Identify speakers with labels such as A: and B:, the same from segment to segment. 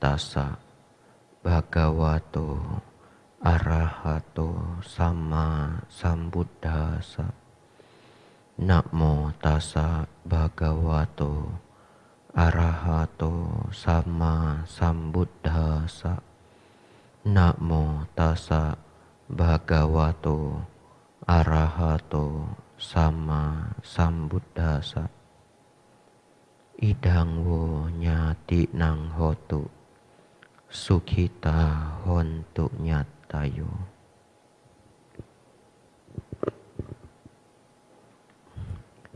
A: tassa bhagavato arahato sama sambuddhassa. Namo tassa bhagavato arahato sama sambuddhassa. Namo tassa bhagavato arahato sama sambuddhassa. Idang wo nyati nang hotu sukhita hontu nyatayo.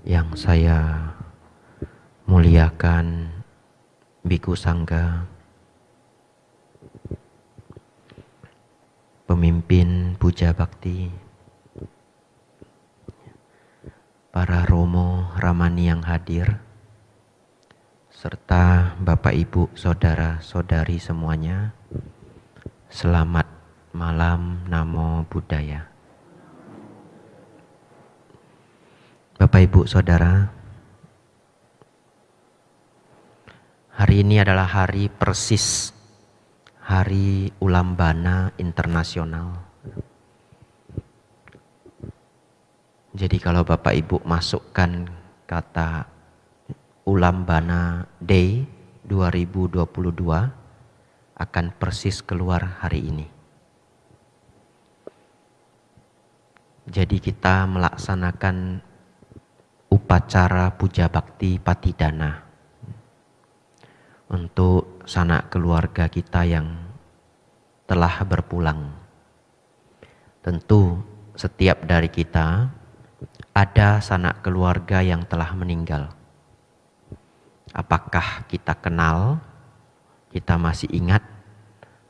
A: Yang saya muliakan Biku Sangga, pemimpin puja bakti, para romo ramani yang hadir, serta Bapak Ibu saudara-saudari semuanya, selamat malam, Namo Buddhaya. Bapak Ibu saudara, hari ini adalah hari persis Hari Ulambana Internasional. Jadi kalau Bapak Ibu masukkan kata Ulambana Day 2022 akan persis keluar hari ini. Jadi kita melaksanakan upacara puja bakti patidana untuk sanak keluarga kita yang telah berpulang. Tentu setiap dari kita ada sanak keluarga yang telah meninggal. Apakah kita kenal, kita masih ingat,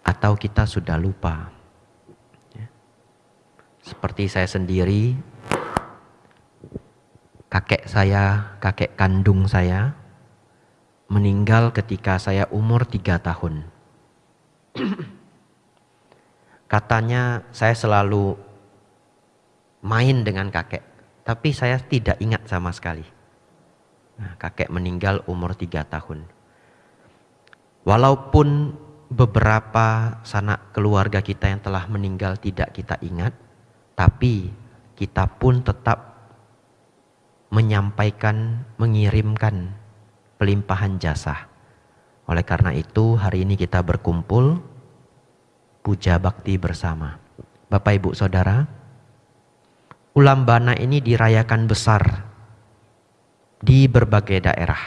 A: atau kita sudah lupa? Seperti saya sendiri, kakek kandung saya meninggal ketika saya umur 3 tahun. Katanya saya selalu main dengan kakek, tapi saya tidak ingat sama sekali. Nah, kakek meninggal umur 3 tahun. Walaupun beberapa sanak keluarga kita yang telah meninggal tidak kita ingat, tapi kita pun tetap menyampaikan, mengirimkan pelimpahan jasa. Oleh karena itu hari ini kita berkumpul puja bakti bersama. Bapak Ibu Saudara, Ulambana ini dirayakan besar di berbagai daerah.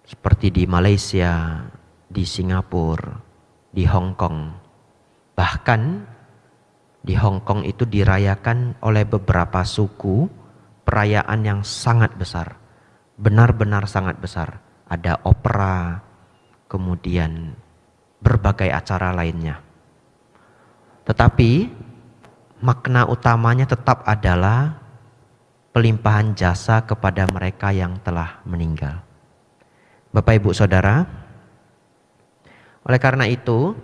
A: Seperti di Malaysia, di Singapura, di Hong Kong. Bahkan di Hong Kong itu dirayakan oleh beberapa suku perayaan yang sangat besar. Benar-benar sangat besar. Ada opera, kemudian berbagai acara lainnya. Tetapi makna utamanya tetap adalah pelimpahan jasa kepada mereka yang telah meninggal. Bapak Ibu Saudara, oleh karena itu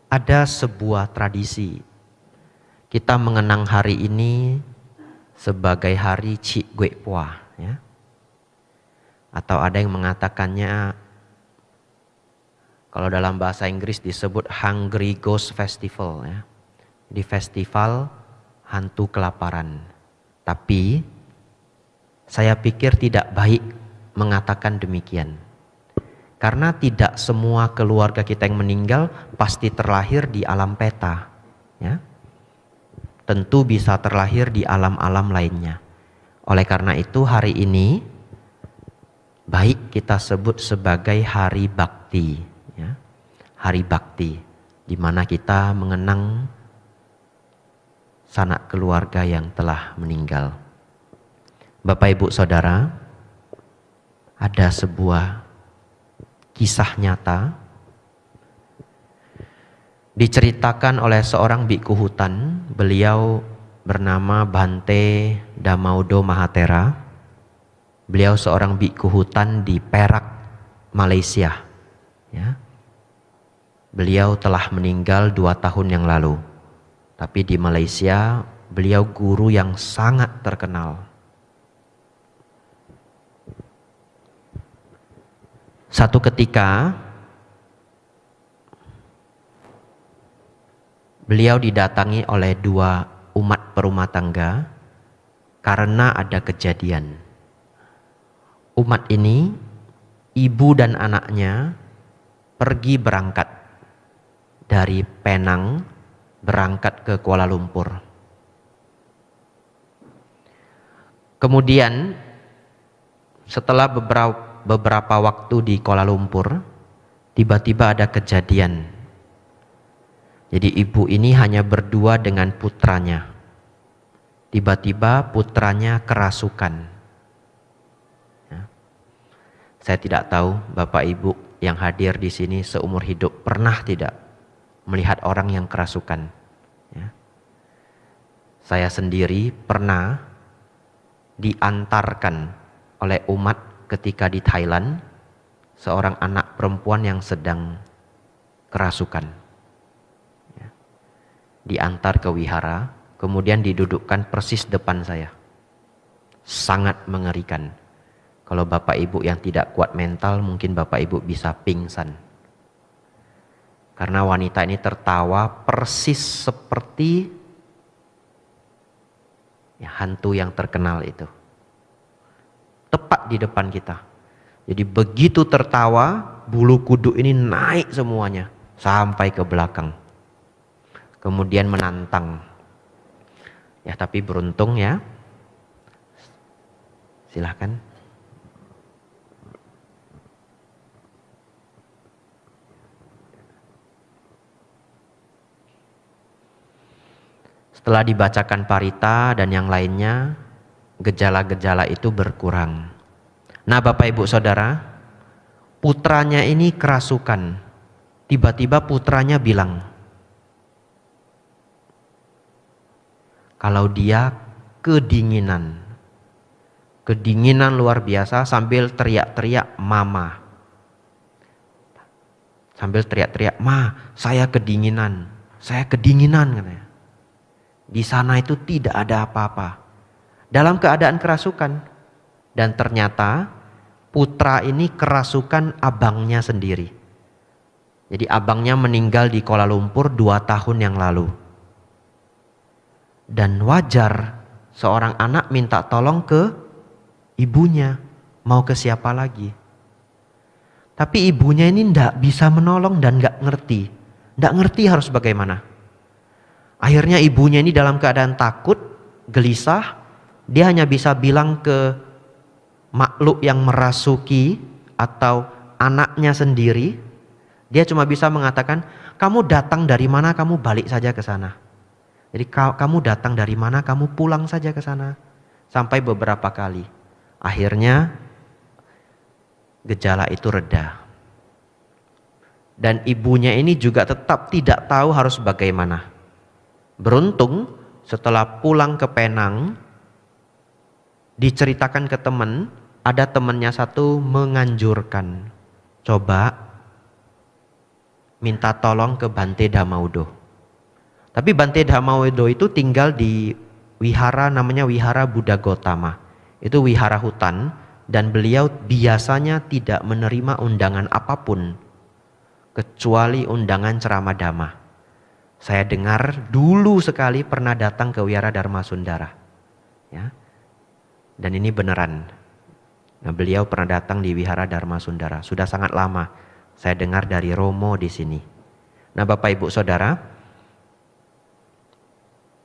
A: ada sebuah tradisi. Kita mengenang hari ini sebagai hari Chik Gwe Pua, ya. Atau ada yang mengatakannya, kalau dalam bahasa Inggris disebut Hungry Ghost Festival, ya. Di festival hantu kelaparan. Tapi saya pikir tidak baik mengatakan demikian. Karena tidak semua keluarga kita yang meninggal pasti terlahir di alam peta, ya. Tentu bisa terlahir di alam-alam lainnya. Oleh karena itu hari ini baik kita sebut sebagai hari bakti, ya. Hari bakti di mana kita mengenang sanak keluarga yang telah meninggal. Bapak Ibu Saudara, ada sebuah kisah nyata diceritakan oleh seorang biku hutan. Beliau bernama Bhante Damaudo Mahatera. Beliau seorang biku hutan di Perak, Malaysia, ya. Beliau telah meninggal 2 tahun yang lalu. Tapi di Malaysia beliau guru yang sangat terkenal. Satu ketika beliau didatangi oleh dua umat perumah tangga karena ada kejadian. Umat ini, ibu dan anaknya pergi berangkat dari Penang, berangkat ke Kuala Lumpur. Kemudian setelah beberapa waktu di Kuala Lumpur, tiba-tiba ada kejadian. Jadi ibu ini hanya berdua dengan putranya. Tiba-tiba putranya kerasukan. Saya tidak tahu Bapak Ibu yang hadir di sini seumur hidup pernah tidak melihat orang yang kerasukan. Ya. Saya sendiri pernah diantarkan oleh umat ketika di Thailand seorang anak perempuan yang sedang kerasukan. Ya. Diantar ke wihara, kemudian didudukkan persis depan saya. Sangat mengerikan. Kalau Bapak Ibu yang tidak kuat mental, mungkin Bapak Ibu bisa pingsan. Karena wanita ini tertawa persis seperti ya, hantu yang terkenal itu. Tepat di depan kita. Jadi begitu tertawa, bulu kuduk ini naik semuanya sampai ke belakang. Kemudian menantang. Ya, tapi beruntung ya. Silahkan. Setelah dibacakan parita dan yang lainnya, gejala-gejala itu berkurang. Nah Bapak Ibu Saudara, putranya ini kerasukan. Tiba-tiba putranya bilang, kalau dia kedinginan. Kedinginan luar biasa sambil teriak-teriak mama. Sambil teriak-teriak, ma saya kedinginan, katanya. Di sana itu tidak ada apa-apa. Dalam keadaan kerasukan. Dan ternyata putra ini kerasukan abangnya sendiri. Jadi abangnya meninggal di Kuala Lumpur 2 tahun yang lalu. Dan wajar seorang anak minta tolong ke ibunya. Mau ke siapa lagi? Tapi ibunya ini tidak bisa menolong dan gak ngerti. Tidak ngerti harus bagaimana. Akhirnya ibunya ini dalam keadaan takut, gelisah. Dia hanya bisa bilang ke makhluk yang merasuki atau anaknya sendiri. Dia cuma bisa mengatakan, kamu datang dari mana, kamu balik saja ke sana. Jadi kamu datang dari mana, kamu pulang saja ke sana. Sampai beberapa kali. Akhirnya gejala itu reda. Dan ibunya ini juga tetap tidak tahu harus bagaimana. Beruntung setelah pulang ke Penang, diceritakan ke teman, ada temannya satu menganjurkan, coba minta tolong ke Bante Dhamaudo. Tapi Bante Dhamaudo itu tinggal di wihara namanya Wihara Buddha Gotama. Itu wihara hutan dan beliau biasanya tidak menerima undangan apapun kecuali undangan ceramah dhamma. Saya dengar dulu sekali pernah datang ke Wihara Dharma Sundara. Ya. Dan ini beneran. Nah, beliau pernah datang di Wihara Dharma Sundara. Sudah sangat lama. Saya dengar dari Romo di sini. Nah Bapak Ibu Saudara,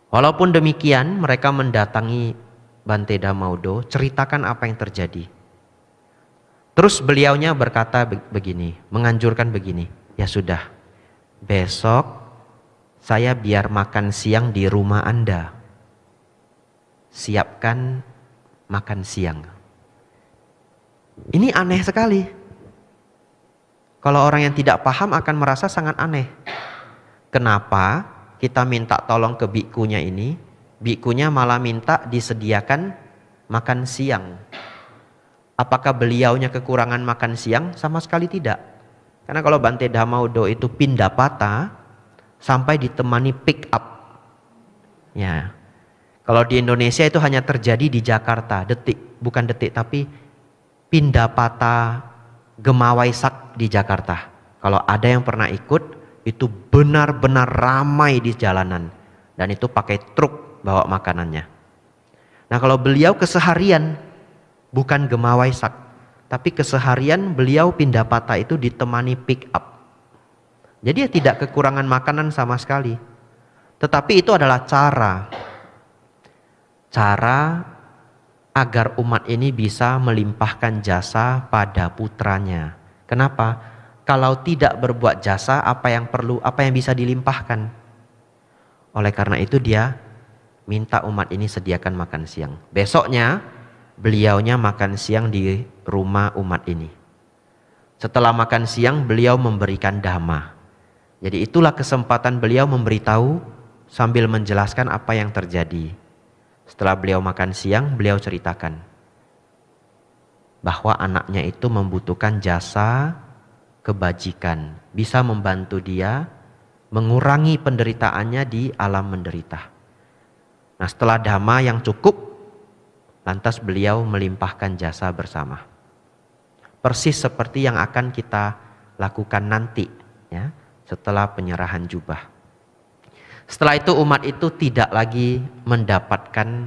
A: walaupun demikian mereka mendatangi Bante Dhamaudo, ceritakan apa yang terjadi. Terus beliaunya berkata begini, menganjurkan begini, ya sudah, besok saya biar makan siang di rumah Anda. Siapkan makan siang. Ini aneh sekali. Kalau orang yang tidak paham akan merasa sangat aneh. Kenapa kita minta tolong ke bikunya ini, bikunya malah minta disediakan makan siang. Apakah beliaunya kekurangan makan siang? Sama sekali tidak. Karena kalau Bante Dhamaudo itu pindapata, sampai ditemani pick up. Ya. Kalau di Indonesia itu hanya terjadi di Jakarta, bukan detik tapi pindapata Gemawaisak di Jakarta. Kalau ada yang pernah ikut, itu benar-benar ramai di jalanan. Dan itu pakai truk bawa makanannya. Nah kalau beliau keseharian bukan Gema Waisak, tapi keseharian beliau pindah patah itu ditemani pick up. Jadi ya tidak kekurangan makanan sama sekali. Tetapi itu adalah cara agar umat ini bisa melimpahkan jasa pada putranya. Kenapa? Kalau tidak berbuat jasa, apa yang bisa dilimpahkan? Oleh karena itu dia minta umat ini sediakan makan siang. Besoknya beliaunya makan siang di rumah umat ini. Setelah makan siang beliau memberikan dhamma. Jadi itulah kesempatan beliau memberitahu sambil menjelaskan apa yang terjadi. Setelah beliau makan siang, beliau ceritakan bahwa anaknya itu membutuhkan jasa kebajikan, bisa membantu dia mengurangi penderitaannya di alam menderita. Nah setelah dhamma yang cukup, lantas beliau melimpahkan jasa bersama. Persis seperti yang akan kita lakukan nanti, ya, setelah penyerahan jubah. Setelah itu umat itu tidak lagi mendapatkan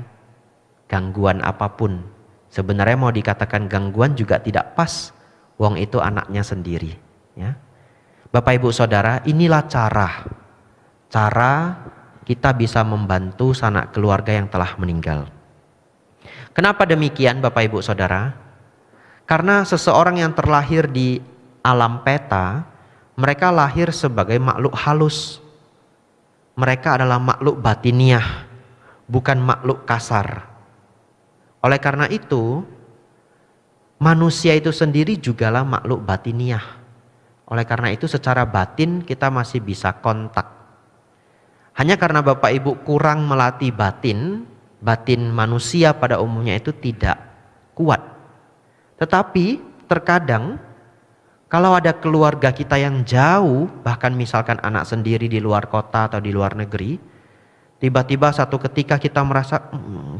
A: gangguan apapun. Sebenarnya mau dikatakan gangguan juga tidak pas. Wong itu anaknya sendiri. Ya. Bapak Ibu Saudara, inilah cara kita bisa membantu sanak keluarga yang telah meninggal. Kenapa demikian Bapak Ibu Saudara? Karena seseorang yang terlahir di alam peta, mereka lahir sebagai makhluk halus. Mereka adalah makhluk batiniah, bukan makhluk kasar. Oleh karena itu, manusia itu sendiri jugalah makhluk batiniah. Oleh karena itu secara batin kita masih bisa kontak. Hanya karena Bapak Ibu kurang melatih batin manusia pada umumnya itu tidak kuat. Tetapi terkadang kalau ada keluarga kita yang jauh, bahkan misalkan anak sendiri di luar kota atau di luar negeri, tiba-tiba satu ketika kita merasa,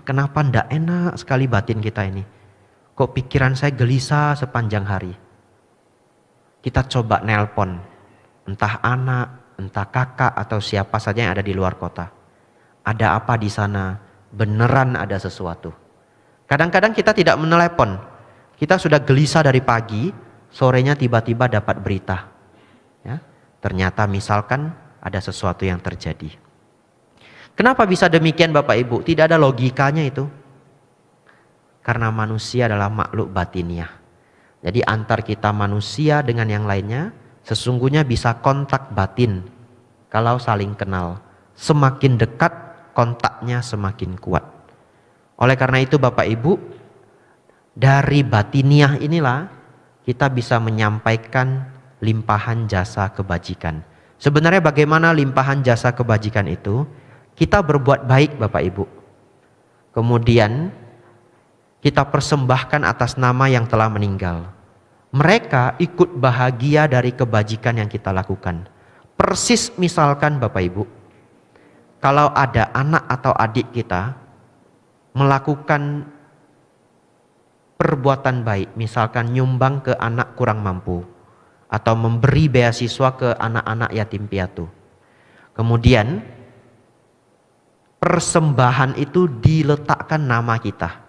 A: kenapa ndak enak sekali batin kita ini. Kok pikiran saya gelisah sepanjang hari. Kita coba nelpon, entah anak, entah kakak atau siapa saja yang ada di luar kota. Ada apa di sana? Beneran ada sesuatu. Kadang-kadang kita tidak menelepon. Kita sudah gelisah dari pagi, sorenya tiba-tiba dapat berita. Ya, ternyata misalkan ada sesuatu yang terjadi. Kenapa bisa demikian Bapak Ibu? Tidak ada logikanya itu. Karena manusia adalah makhluk batiniah. Jadi antar kita manusia dengan yang lainnya sesungguhnya bisa kontak batin kalau saling kenal. Semakin dekat kontaknya semakin kuat. Oleh karena itu Bapak Ibu, dari batiniah inilah kita bisa menyampaikan limpahan jasa kebajikan. Sebenarnya bagaimana limpahan jasa kebajikan itu? Kita berbuat baik Bapak Ibu. Kemudian kita persembahkan atas nama yang telah meninggal. Mereka ikut bahagia dari kebajikan yang kita lakukan. Persis misalkan Bapak Ibu, kalau ada anak atau adik kita melakukan perbuatan baik, misalkan nyumbang ke anak kurang mampu atau memberi beasiswa ke anak-anak yatim piatu. Kemudian persembahan itu diletakkan nama kita.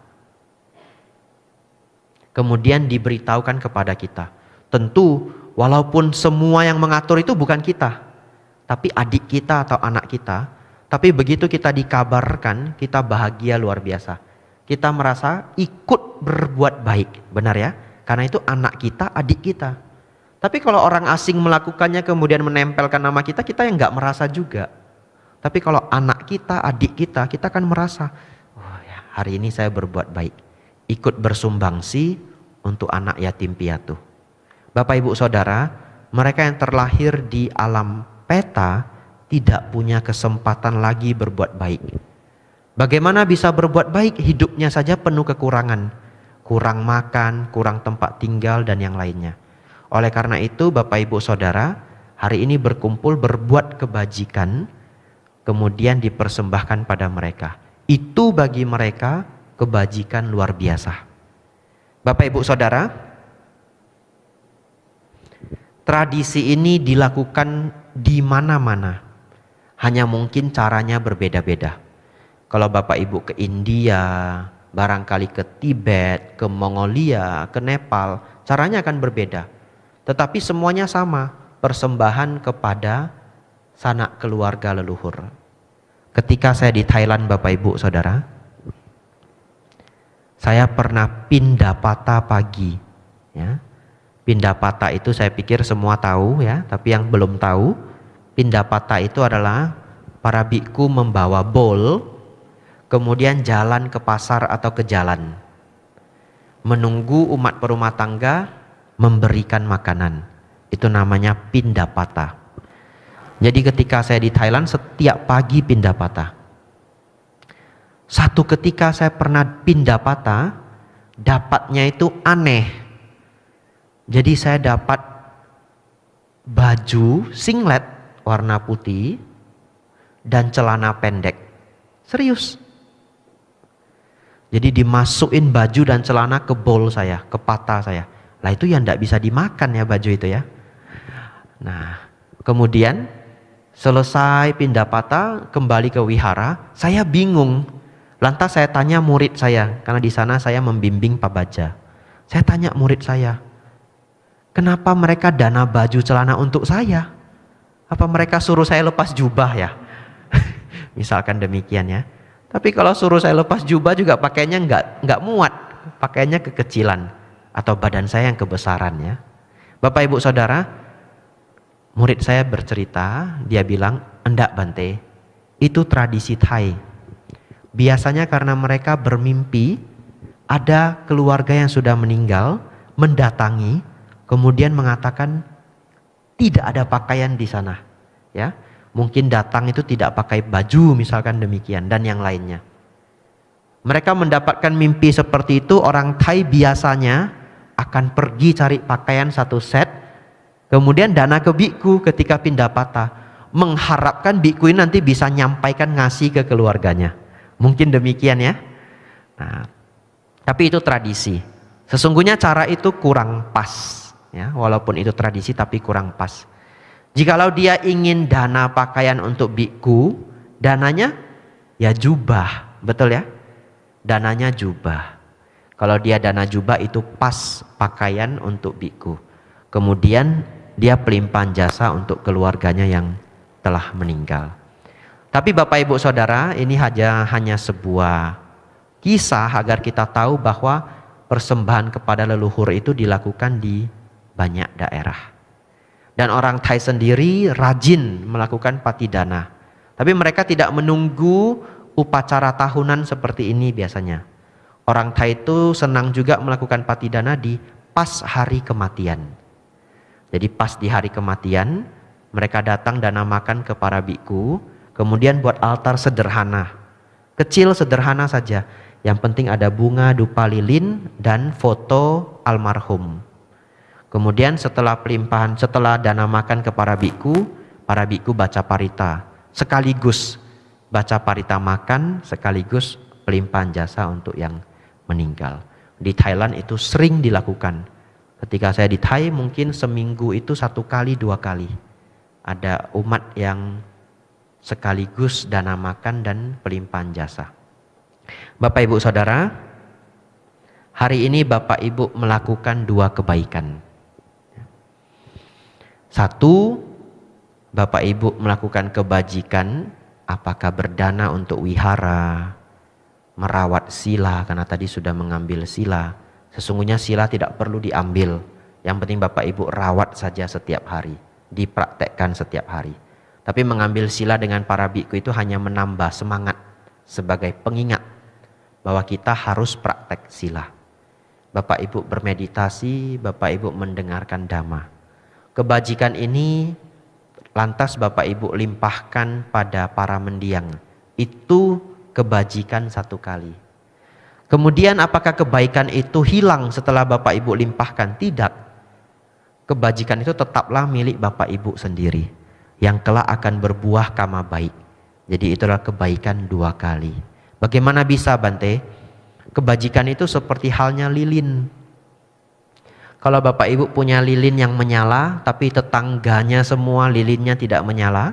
A: Kemudian diberitahukan kepada kita. Tentu walaupun semua yang mengatur itu bukan kita, tapi adik kita atau anak kita. Tapi begitu kita dikabarkan, kita bahagia luar biasa. Kita merasa ikut berbuat baik, benar ya? Karena itu anak kita, adik kita. Tapi kalau orang asing melakukannya kemudian menempelkan nama kita, kita yang nggak merasa juga. Tapi kalau anak kita, adik kita, kita kan merasa, oh ya, hari ini saya berbuat baik. Ikut bersumbangsi untuk anak yatim piatu. Bapak Ibu Saudara, mereka yang terlahir di alam peta tidak punya kesempatan lagi berbuat baik. Bagaimana bisa berbuat baik? Hidupnya saja penuh kekurangan. Kurang makan, kurang tempat tinggal dan yang lainnya. Oleh karena itu Bapak Ibu Saudara, hari ini berkumpul berbuat kebajikan, kemudian dipersembahkan pada mereka. Itu bagi mereka kebajikan luar biasa. Bapak Ibu Saudara, Tradisi ini dilakukan di mana-mana. Hanya mungkin caranya berbeda-beda. Kalau Bapak Ibu ke India, barangkali ke Tibet, ke Mongolia, ke Nepal, caranya akan berbeda. Tetapi semuanya sama, persembahan kepada sanak keluarga leluhur. Ketika saya di Thailand Bapak Ibu Saudara, saya pernah pindapata pagi. Ya. Pindapata itu saya pikir semua tahu ya, tapi yang belum tahu, pindapata itu adalah para biku membawa bowl, kemudian jalan ke pasar atau ke jalan, menunggu umat berumah tangga memberikan makanan. Itu namanya pindapata. Jadi ketika saya di Thailand setiap pagi pindapata. Satu ketika saya pernah pindapata, dapatnya itu aneh. Jadi saya dapat baju singlet warna putih dan celana pendek. Serius. Jadi dimasukin baju dan celana ke bowl saya, ke pata saya. Lah itu yang tidak bisa dimakan ya baju itu ya. Nah, kemudian selesai pindapata kembali ke wihara, saya bingung. Lantas saya tanya murid saya, karena di sana saya membimbing pabaja. Saya tanya murid saya, kenapa mereka dana baju celana untuk saya? Apa mereka suruh saya lepas jubah ya? Misalkan demikian ya. Tapi kalau suruh saya lepas jubah juga pakainya nggak muat, pakainya kekecilan atau badan saya yang kebesaran ya. Bapak Ibu Saudara, murid saya bercerita, dia bilang, enggak Bante, itu tradisi Thai. Biasanya karena mereka bermimpi ada keluarga yang sudah meninggal mendatangi, kemudian mengatakan tidak ada pakaian di sana, ya. Mungkin datang itu tidak pakai baju misalkan demikian dan yang lainnya. Mereka mendapatkan mimpi seperti itu, orang Thai biasanya akan pergi cari pakaian satu set, kemudian dana ke biku ketika pindapata, mengharapkan biku ini nanti bisa nyampaikan ngasih ke keluarganya. Mungkin demikian ya. Nah, tapi itu tradisi. Sesungguhnya cara itu kurang pas, ya, walaupun itu tradisi tapi kurang pas. Jikalau dia ingin dana pakaian untuk biku, dananya ya jubah, betul ya? Dananya jubah. Kalau dia dana jubah itu pas pakaian untuk biku. Kemudian dia pelimpahan jasa untuk keluarganya yang telah meninggal. Tapi Bapak Ibu Saudara, ini hanya sebuah kisah agar kita tahu bahwa persembahan kepada leluhur itu dilakukan di banyak daerah. Dan orang Thai sendiri rajin melakukan patidana. Tapi mereka tidak menunggu upacara tahunan seperti ini biasanya. Orang Thai itu senang juga melakukan patidana di pas hari kematian. Jadi pas di hari kematian, mereka datang dana makan ke para biku, kemudian buat altar sederhana. Kecil sederhana saja. Yang penting ada bunga, dupa lilin, dan foto almarhum. Kemudian setelah pelimpahan, setelah dana makan ke para biku baca parita. Sekaligus baca parita makan, sekaligus pelimpahan jasa untuk yang meninggal. Di Thailand itu sering dilakukan. Ketika saya di Thai mungkin seminggu itu 1 kali 2 kali. Ada umat yang sekaligus dana makan dan pelimpahan jasa. Bapak Ibu Saudara, hari ini Bapak Ibu melakukan 2 kebaikan. 1, Bapak Ibu melakukan kebajikan, apakah berdana untuk wihara, merawat sila, karena tadi sudah mengambil sila. Sesungguhnya sila tidak perlu diambil, yang penting Bapak Ibu rawat saja setiap hari, dipraktekkan setiap hari. Tapi mengambil sila dengan para biku itu hanya menambah semangat sebagai pengingat bahwa kita harus praktek sila. Bapak Ibu bermeditasi, Bapak Ibu mendengarkan dhamma. Kebajikan ini lantas Bapak Ibu limpahkan pada para mendiang. Itu kebajikan 1 kali. Kemudian apakah kebaikan itu hilang setelah Bapak Ibu limpahkan? Tidak. Kebajikan itu tetaplah milik Bapak Ibu sendiri, yang kelak akan berbuah kama baik. Jadi itulah kebaikan 2 kali. Bagaimana bisa Bante? Kebajikan itu seperti halnya lilin. Kalau Bapak Ibu punya lilin yang menyala, tapi tetangganya semua lilinnya tidak menyala,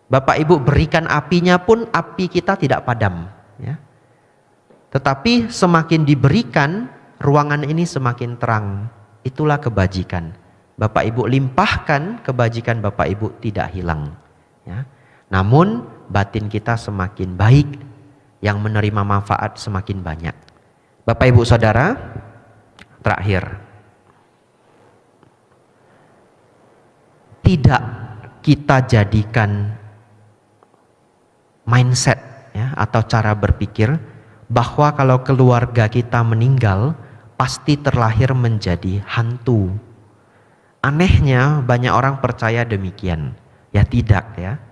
A: Bapak Ibu berikan apinya pun api kita tidak padam. Ya. Tetapi semakin diberikan, ruangan ini semakin terang. Itulah kebajikan. Bapak Ibu limpahkan, kebajikan Bapak Ibu tidak hilang. Ya. Namun batin kita semakin baik, yang menerima manfaat semakin banyak. Bapak Ibu Saudara, terakhir. Tidak kita jadikan mindset ya, atau cara berpikir bahwa kalau keluarga kita meninggal pasti terlahir menjadi hantu. Anehnya banyak orang percaya demikian. Ya tidak ya.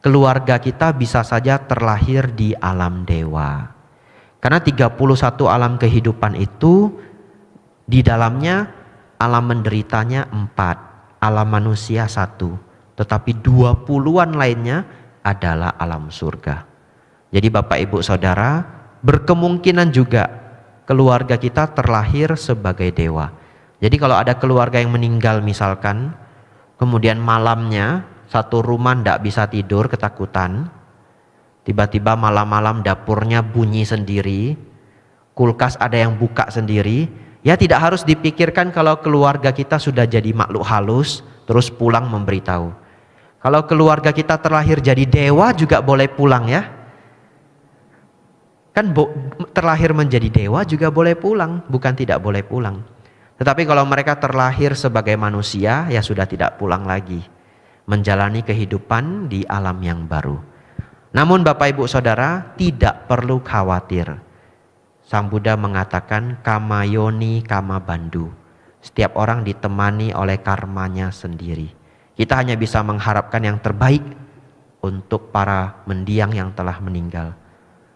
A: Keluarga kita bisa saja terlahir di alam dewa. Karena 31 alam kehidupan itu di dalamnya alam menderitanya 4. Alam manusia 1, tetapi 20-an lainnya adalah alam surga. Jadi Bapak Ibu Saudara, berkemungkinan juga keluarga kita terlahir sebagai dewa. Jadi kalau ada keluarga yang meninggal misalkan, kemudian malamnya satu rumah tidak bisa tidur ketakutan, tiba-tiba malam-malam dapurnya bunyi sendiri, kulkas ada yang buka sendiri. Ya tidak harus dipikirkan kalau keluarga kita sudah jadi makhluk halus terus pulang memberitahu. Kalau keluarga kita terlahir jadi dewa juga boleh pulang ya. Kan terlahir menjadi dewa juga boleh pulang, bukan tidak boleh pulang. Tetapi kalau mereka terlahir sebagai manusia ya sudah tidak pulang lagi. Menjalani kehidupan di alam yang baru. Namun Bapak Ibu Saudara tidak perlu khawatir. Sang Buddha mengatakan kama yoni kama bandu. Setiap orang ditemani oleh karmanya sendiri. Kita hanya bisa mengharapkan yang terbaik untuk para mendiang yang telah meninggal.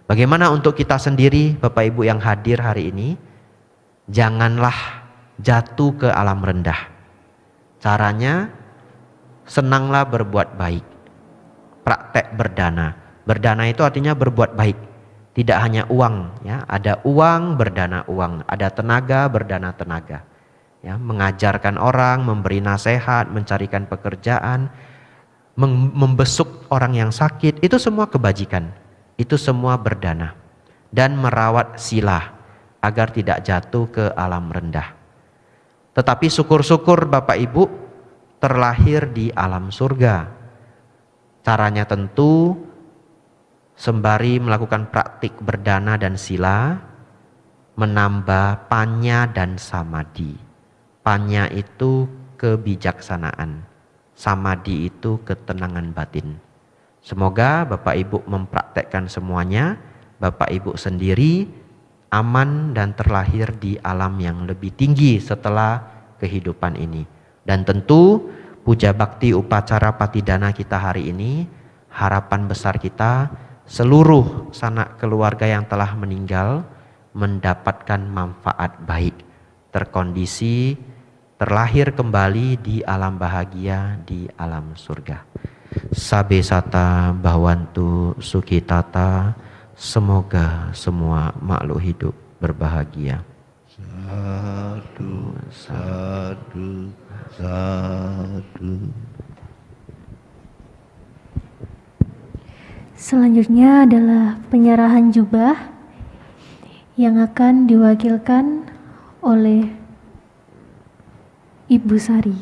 A: Bagaimana untuk kita sendiri, Bapak Ibu yang hadir hari ini? Janganlah jatuh ke alam rendah. Caranya senanglah berbuat baik. Praktek berdana. Berdana itu artinya berbuat baik. Tidak hanya uang, ya, ada uang berdana uang, ada tenaga berdana tenaga. Ya, mengajarkan orang, memberi nasihat, mencarikan pekerjaan, membesuk orang yang sakit, itu semua kebajikan. Itu semua berdana. Dan merawat sila agar tidak jatuh ke alam rendah. Tetapi syukur-syukur Bapak Ibu terlahir di alam surga. Caranya tentu sembari melakukan praktik berdana dan sila, menambah panya dan samadhi. Panya itu kebijaksanaan, samadhi itu ketenangan batin. Semoga Bapak Ibu mempraktekkan semuanya, Bapak Ibu sendiri aman dan terlahir di alam yang lebih tinggi setelah kehidupan ini. Dan tentu puja bakti upacara patidana kita hari ini, harapan besar kita seluruh sanak keluarga yang telah meninggal mendapatkan manfaat baik, terkondisi, terlahir kembali di alam bahagia, di alam surga. Sabe sata bhavantu sukhitata, semoga semua makhluk hidup berbahagia.
B: Sadu, sadu, sadu.
C: Selanjutnya adalah penyerahan jubah yang akan diwakilkan oleh Ibu Sari.